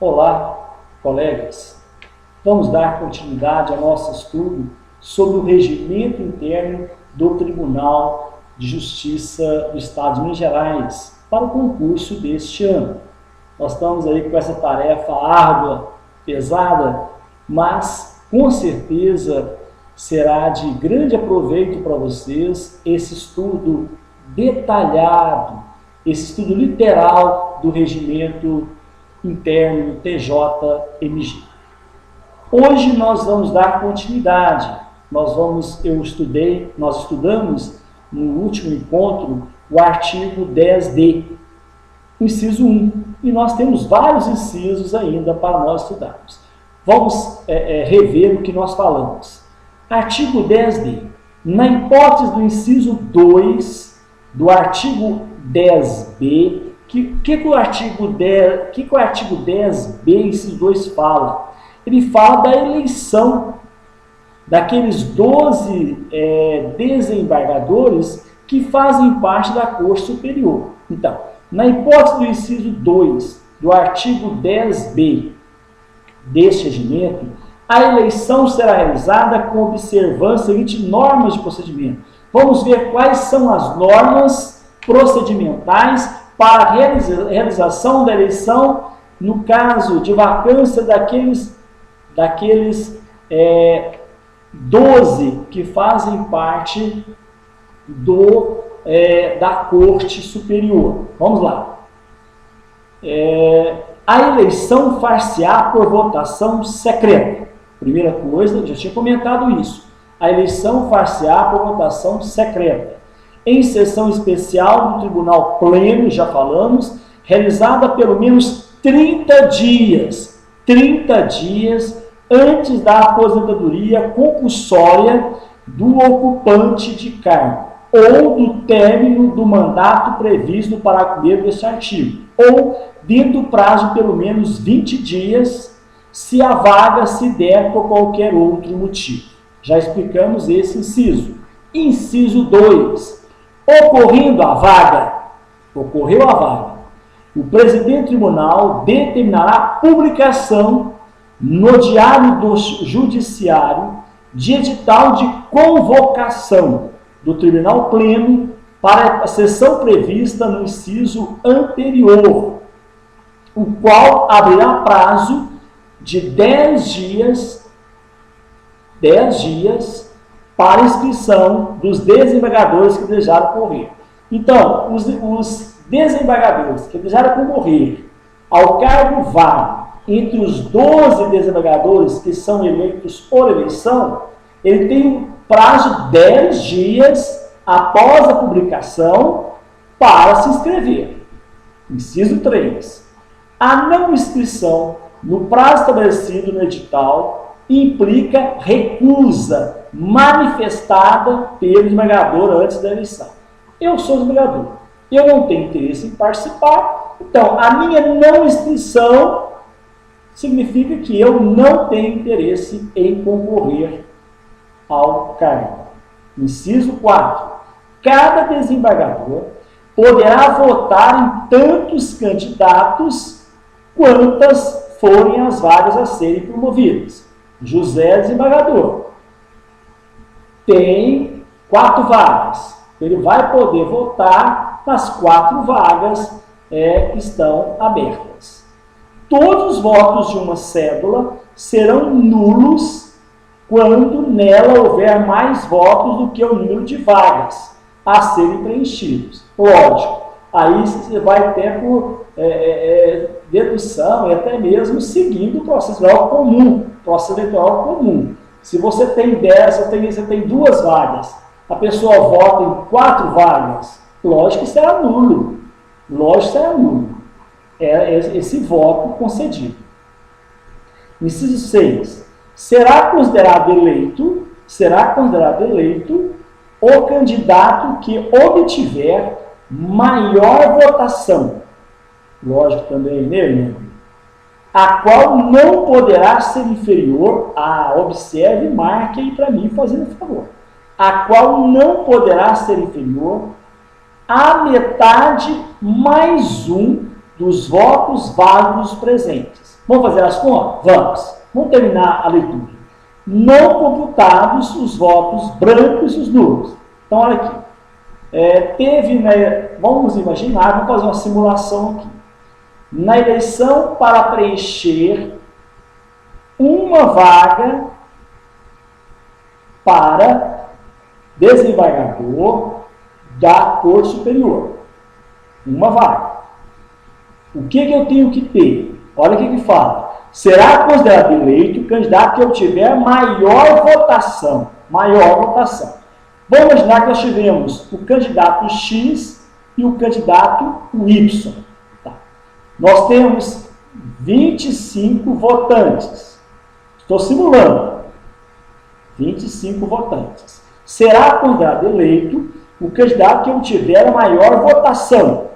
Olá, colegas. Vamos dar continuidade ao nosso estudo sobre o regimento interno do Tribunal de Justiça do Estado de Minas Gerais para o concurso deste ano. Nós estamos aí com essa tarefa árdua, pesada, mas com certeza será de grande aproveito para vocês esse estudo detalhado, esse estudo literal do regimento interno TJMG. Hoje nós vamos dar continuidade. Nós estudamos no último encontro o artigo 10D, o inciso 1, e nós temos vários incisos ainda para nós estudarmos. Vamos rever o que nós falamos. Artigo 10D. Na hipótese do inciso 2 do artigo 10B, que o artigo 10B, inciso 2, fala? Ele fala da eleição daqueles 12 desembargadores que fazem parte da Corte Superior. Então, na hipótese do inciso 2 do artigo 10B deste regimento, a eleição será realizada com observância de normas de procedimento. Vamos ver quais são as normas procedimentais para a realização da eleição no caso de vacância daqueles 12 que fazem parte da Corte Superior. Vamos lá. A eleição far-se-á por votação secreta. Primeira coisa, eu já tinha comentado isso. A eleição far-se-á por votação secreta. Em sessão especial do Tribunal Pleno, já falamos, realizada pelo menos 30 dias antes da aposentadoria compulsória do ocupante de cargo, ou do término do mandato previsto no parágrafo 1º deste artigo, ou dentro do prazo de pelo menos 20 dias, se a vaga se der por qualquer outro motivo. Já explicamos esse inciso. Inciso 2. Ocorreu a vaga, o presidente do tribunal determinará a publicação no Diário do Judiciário de edital de convocação do Tribunal Pleno para a sessão prevista no inciso anterior, o qual abrirá prazo de 10 dias para inscrição dos desembargadores que desejaram concorrer. Então, os desembargadores que desejaram concorrer ao cargo vago entre os 12 desembargadores que são eleitos por eleição, ele tem um prazo de 10 dias após a publicação para se inscrever. Inciso 3. A não inscrição no prazo estabelecido no edital implica recusa manifestada pelo desembargador antes da eleição. Eu sou desembargador, eu não tenho interesse em participar, então a minha não inscrição significa que eu não tenho interesse em concorrer ao cargo. Inciso 4. Cada desembargador poderá votar em tantos candidatos quantas forem as vagas a serem promovidas. José desembargador tem 4 vagas. Ele vai poder votar nas 4 vagas que estão abertas. Todos os votos de uma cédula serão nulos quando nela houver mais votos do que o número de vagas a serem preenchidos. Lógico, aí você vai ter por dedução e até mesmo seguindo o processo eleitoral comum. Se você tem 10, você tem 2 vagas, a pessoa vota em 4 vagas, lógico que será nulo. É esse voto concedido. Inciso 6. Será considerado eleito o candidato que obtiver maior votação. Lógico também, né? A qual não poderá ser inferior a, observe, marque aí para mim fazendo favor. A qual não poderá ser inferior a metade mais 1 dos votos válidos presentes. Vamos fazer as contas? Vamos. Vamos terminar a leitura. Não computados os votos brancos e os nulos. Então, olha aqui. Vamos imaginar, vamos fazer uma simulação aqui. Na eleição para preencher uma vaga para desembargador da Corte Superior. Uma vaga. O que eu tenho que ter? Olha o que fala. Será considerado eleito o candidato que obtiver maior votação. Maior votação. Vamos imaginar que nós tivemos o candidato X e o candidato Y. Tá. Nós temos 25 votantes. Estou simulando. 25 votantes. Será considerado eleito o candidato que obtiver a maior votação,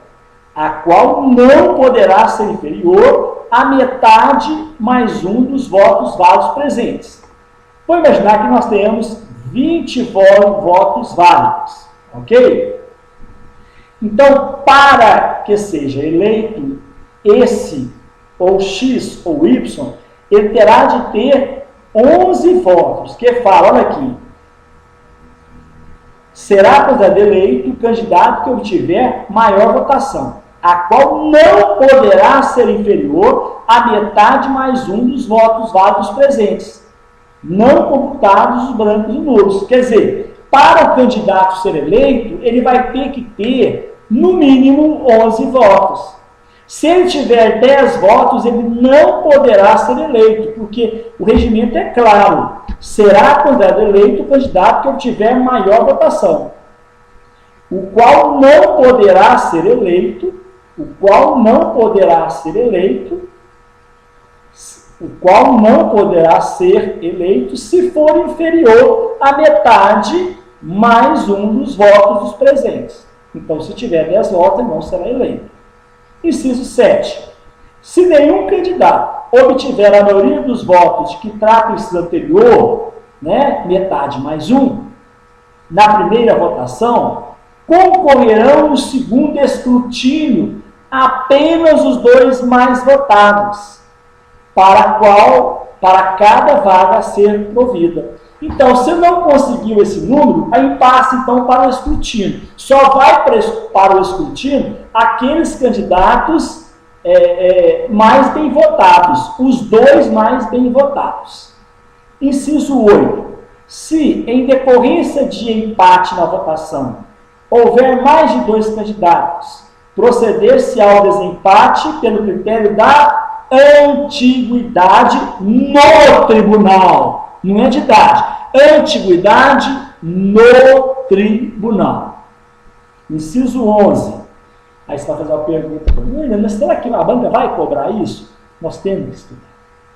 a qual não poderá ser inferior à metade mais um dos votos válidos presentes. Vamos imaginar que nós tenhamos 20 votos válidos, ok? Então, para que seja eleito esse, ou X, ou Y, ele terá de ter 11 votos, que fala, olha aqui, será considerado eleito o candidato que obtiver maior votação, a qual não poderá ser inferior à metade mais um dos votos válidos presentes, não computados os brancos e nulos. Quer dizer, para o candidato ser eleito, ele vai ter que ter, no mínimo, 11 votos. Se ele tiver 10 votos, ele não poderá ser eleito, porque o regimento é claro. Será considerado eleito o candidato que obtiver maior votação, o qual não poderá ser eleito, se for inferior à metade mais um dos votos dos presentes. Então, se tiver 10 votos, ele não será eleito. Inciso 7. Se nenhum candidato obtiver a maioria dos votos que trata o inciso anterior, metade mais um, na primeira votação, concorrerão no segundo escrutínio apenas os dois mais votados, para cada vaga a ser provida. Então, se não conseguiu esse número, aí passa então para o escrutínio. Só vai para o escrutínio aqueles candidatos mais bem votados, os dois mais bem votados. Inciso 8. Se, em decorrência de empate na votação, houver mais de 2 candidatos, proceder-se ao desempate pelo critério da antiguidade no tribunal. Não é de idade. Antiguidade no tribunal. Inciso 11. Aí você vai fazer uma pergunta. Mas será que a banca vai cobrar isso? Nós temos que estudar.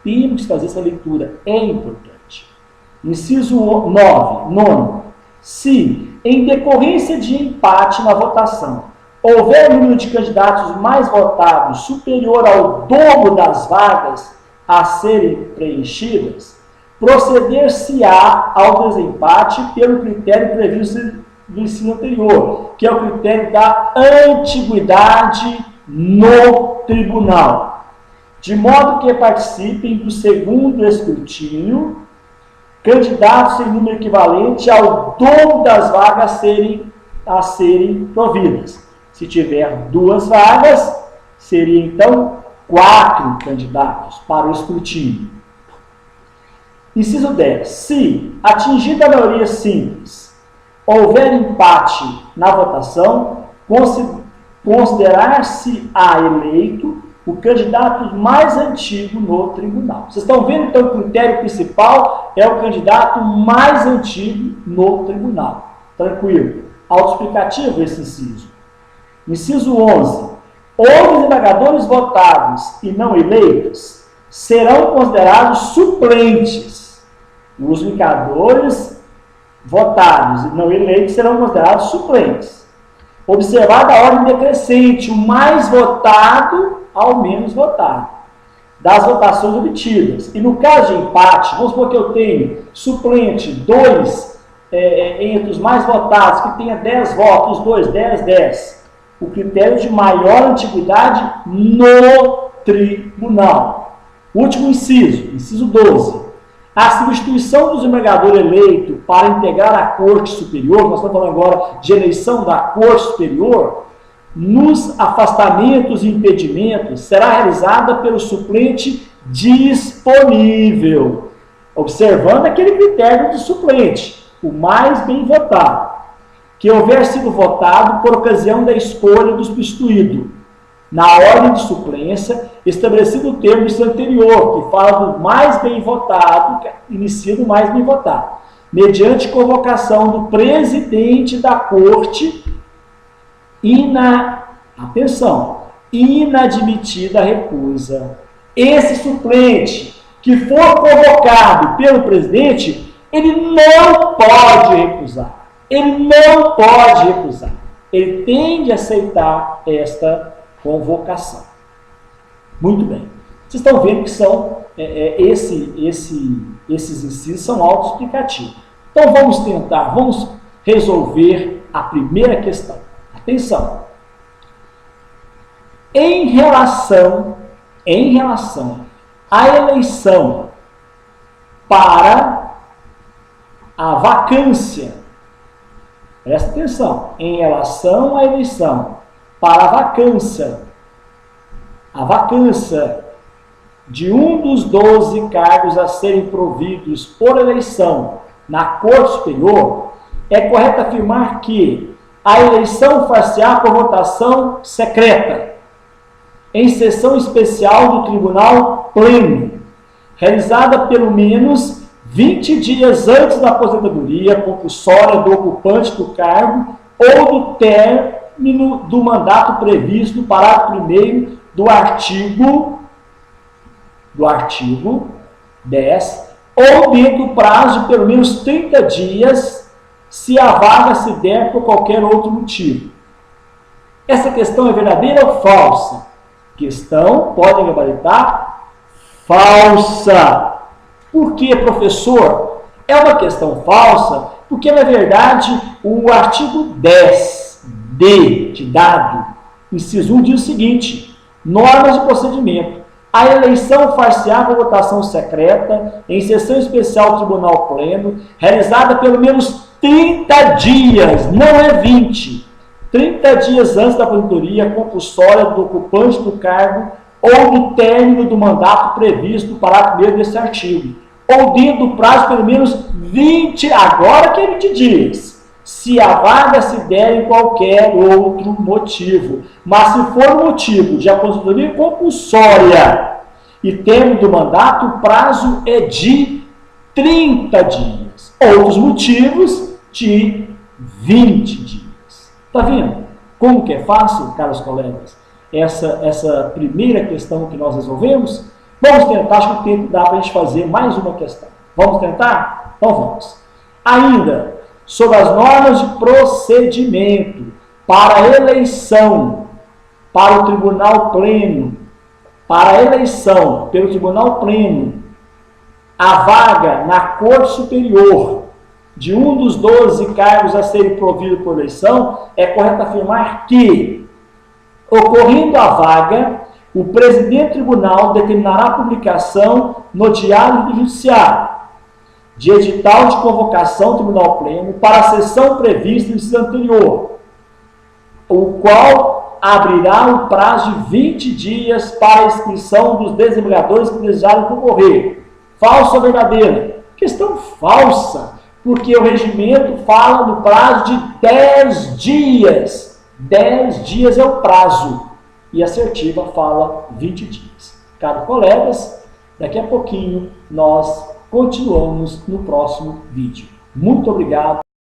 Temos que fazer essa leitura. É importante. Inciso 9. Se, em decorrência de empate na votação, houver número de candidatos mais votados superior ao dobro das vagas a serem preenchidas, proceder-se-á ao desempate pelo critério previsto do ensino anterior, que é o critério da antiguidade no tribunal, de modo que participem do segundo escrutínio candidatos em número equivalente ao dobro das vagas a serem providas. Se tiver 2 vagas, seria então 4 candidatos para o escrutínio. Inciso 10. Se, atingida a maioria simples, houver empate na votação, considerar-se-á eleito o candidato mais antigo no tribunal. Vocês estão vendo, então, o critério principal é o candidato mais antigo no tribunal. Tranquilo. Autoexplicativo esse inciso. Inciso 11. Os desembargadores votados e não eleitos serão considerados suplentes. Os indicadores votados e não eleitos serão considerados suplentes. Observada a ordem decrescente, o mais votado ao menos votado, das votações obtidas. E no caso de empate, vamos supor que eu tenho suplente 2 entre os mais votados, que tenha 10 votos, os dois, 10, 10. o critério de maior antiguidade no tribunal. Último inciso, inciso 12. A substituição do desembargador eleito para integrar a Corte Superior, nós estamos falando agora de eleição da Corte Superior, nos afastamentos e impedimentos, será realizada pelo suplente disponível, observando aquele critério de suplente, o mais bem votado, que houver sido votado por ocasião da escolha do substituído, na ordem de suplência, estabelecido o termo anterior, que fala do mais bem votado, que inicia do mais bem votado, mediante convocação do presidente da Corte, inadmitida a recusa. Esse suplente que for convocado pelo presidente, ele não pode recusar. Ele não pode recusar. Ele tem de aceitar esta convocação. Muito bem. Vocês estão vendo que são esses incisos são autoexplicativos. Então vamos resolver a primeira questão. Atenção. Em relação à eleição para a vacância, presta atenção, em relação à eleição para a vacância de um dos 12 cargos a serem providos por eleição na Corte Superior, é correto afirmar que a eleição far-se-á por votação secreta, em sessão especial do Tribunal Pleno, realizada pelo menos 20 dias antes da aposentadoria compulsória do ocupante do cargo ou do término do mandato previsto no parágrafo 1º do artigo 10, ou dentro do prazo de pelo menos 30 dias, se a vaga se der por qualquer outro motivo. Essa questão é verdadeira ou falsa? Questão, podem gabaritar, falsa. Por que, professor? É uma questão falsa, porque, na verdade, o artigo 10d de dado, inciso 1, diz o seguinte: normas de procedimento. A eleição far-se-á por votação secreta, em sessão especial do Tribunal Pleno, realizada pelo menos 30 dias, não é 20. 30 dias antes da aposentadoria compulsória do ocupante do cargo ou do término do mandato previsto no parágrafo 1º desse artigo, ou dentro do prazo pelo menos 20, agora que é 20 dias, se a vaga se der em qualquer outro motivo. Mas se for motivo de aposentadoria compulsória e término do mandato, o prazo é de 30 dias. Outros motivos de 20 dias. Está vendo como que é fácil, caros colegas, essa primeira questão que nós resolvemos? Vamos tentar, acho que o tempo dá para a gente fazer mais uma questão. Vamos tentar? Então vamos. Ainda, sobre as normas de procedimento para a eleição para o Tribunal Pleno, para a eleição pelo Tribunal Pleno, a vaga na Corte Superior de um dos 12 cargos a serem providos por eleição, é correto afirmar que, ocorrendo a vaga, o presidente do tribunal determinará a publicação no Diário do Judiciário de edital de convocação do Tribunal Pleno para a sessão prevista no inciso anterior, o qual abrirá um prazo de 20 dias para a inscrição dos desembargadores que desejarem concorrer. Falsa ou verdadeira? Questão falsa, porque o regimento fala no prazo de 10 dias. 10 dias é o prazo. E a assertiva fala 20 dias. Caros colegas, daqui a pouquinho nós continuamos no próximo vídeo. Muito obrigado.